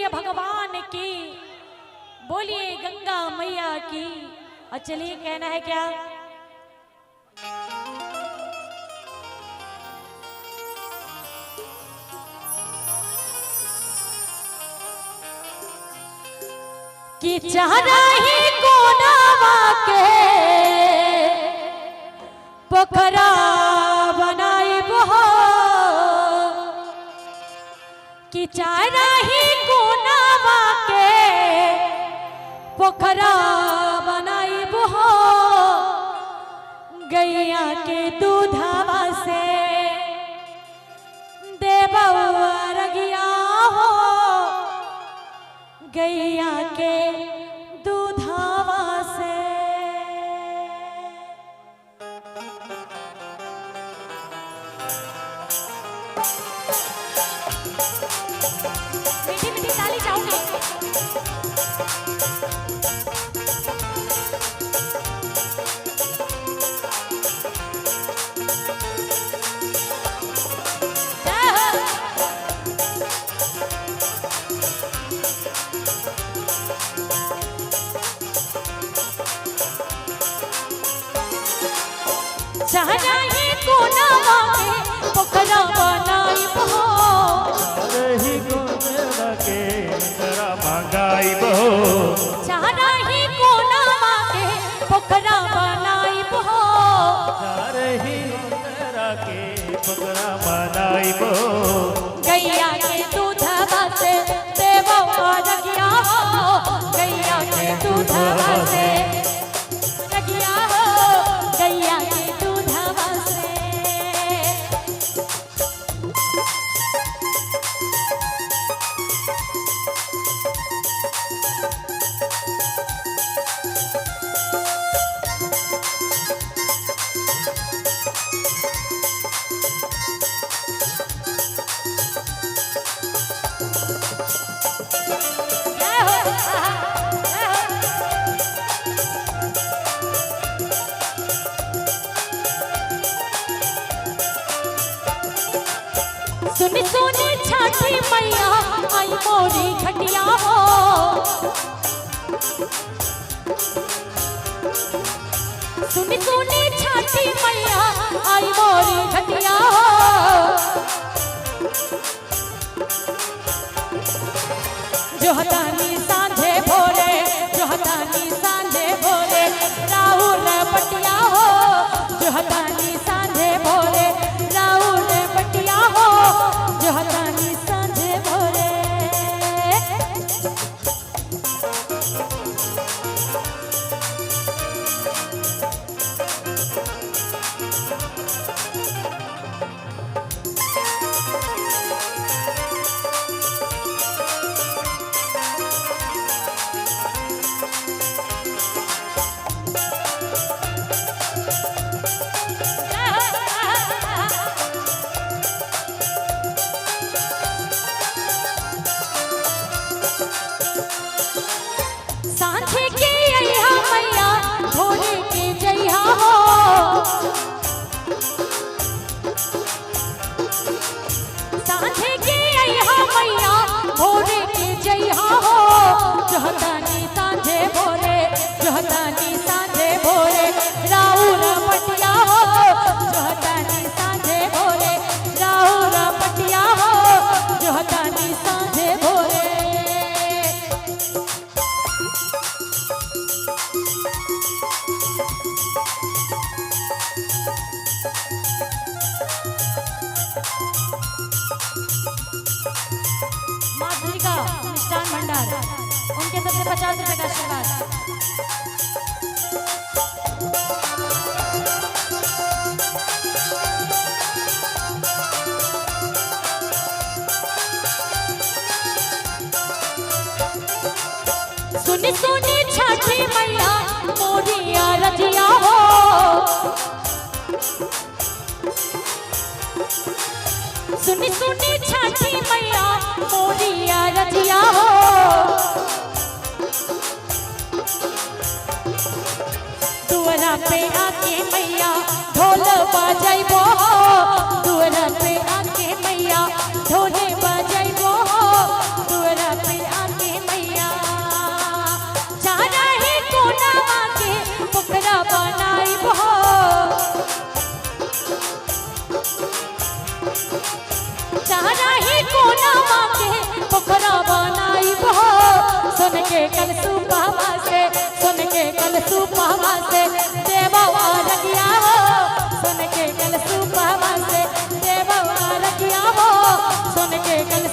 सूर्य भगवान की, बोलिए गंगा मैया की। और चलिए कहना है क्या, कि चारा ही कोनावा के पोखरा बनाई बहो, कि चारा ही कोनावा के पोखरा बनाई बहो, गैया के दूधावा से देबवा रगिया हो, गैया के दूधावा से। मीठी मीठी ताली चाहूंगी। चारा ही कोनावा के पोखरा बनाई बहो, रही कोनावा के पोखरा मंगाई बहो, चारा ही कोनावा के पोखरा बनाई बहो, रही कोनावा के पोखरा बनाई बहो, गैया के दूधवा से देबवा रगिया हो, गैया के दूधवा से रगिया हो, गैया के दूधवा से। जय हो, जय हो। सुनी सुनी छाती मैया आई मोरी खटिया हो, सुनी सुनी छाती मैया आई मोरी खटिया हो, जो हतानी सांझे भोरे, जो हतानी सांझे भोरे राहुल पटिया हो, जो हतानी सांझे भोरे राहुल पटिया हो, जो हतानी सांझे भोरे। सांझे के अइहा मैया भोरे के जइहा हो, सांझे के अइहा मैया भोरे के जइहा हो, जो हतानी सांझे भोरे, जो हतानी सांझे भोरे राहुल पटिया हो, जो हतानी सांझे भोरे राहुल पटिया हो, जो हतानी सांझे भोरे। माधुरी का मिष्ठान भंडार, उनके तरफ से 50 रुपए का आशीर्वाद। सुनी सुनी छाती मैया मोरिया रजिया हो, सुनी सुनी छाती मैया मोरिया रजिया हो, दुअरा पे आके मैया ढोल बजाइबो, दुअरा पे आके मैया ढोल बजाइबो, दुअरा पे के कल सुबह से, सुन के कल सुबह से देवा रखिया हो, सुन के कल सुबह से देवा रखिया हो, सुन के कल